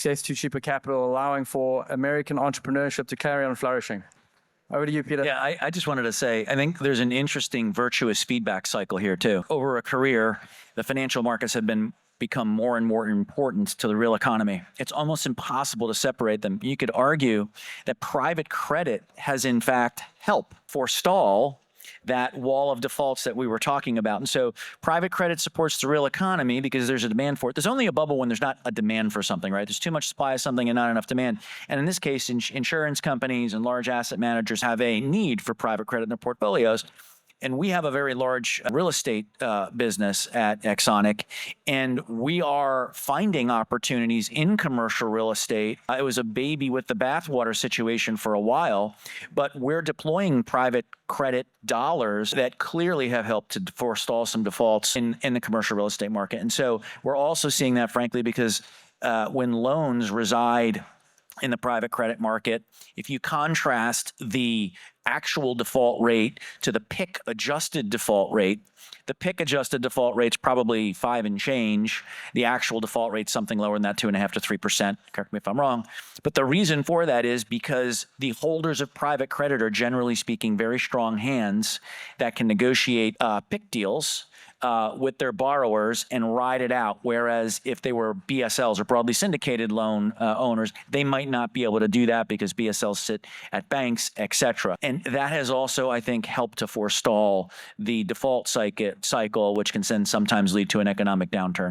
access to cheaper capital, allowing for American entrepreneurship to carry on flourishing. Over to you, Peter. Yeah, I just wanted to say, I think there's an interesting virtuous feedback cycle here too. Over a career, the financial markets have become more and more important to the real economy. It's almost impossible to separate them. You could argue that private credit has in fact helped forestall that wall of defaults that we were talking about. And so private credit supports the real economy because there's a demand for it. There's only a bubble when there's not a demand for something, right? There's too much supply of something and not enough demand. And in this case, insurance companies and large asset managers have a need for private credit in their portfolios. And we have a very large real estate business at 𝐸𝐭, and we are finding opportunities in commercial real estate. It was a baby with the bathwater situation for a while, but we're deploying private credit dollars that clearly have helped to forestall some defaults in the commercial real estate market. And so we're also seeing that, frankly, because when loans reside in the private credit market, if you contrast the actual default rate to the PIK adjusted default rate, the PIK adjusted default rate's probably 5 and change. The actual default rate's something lower than that, 2.5% to 3%. Correct me if I'm wrong. But the reason for that is because the holders of private credit are, generally speaking, very strong hands that can negotiate PIK deals with their borrowers and ride it out. Whereas if they were BSLs or broadly syndicated loan owners, they might not be able to do that because BSLs sit at banks, etc. And that has also, I think, helped to forestall the default cycle, which can then sometimes lead to an economic downturn.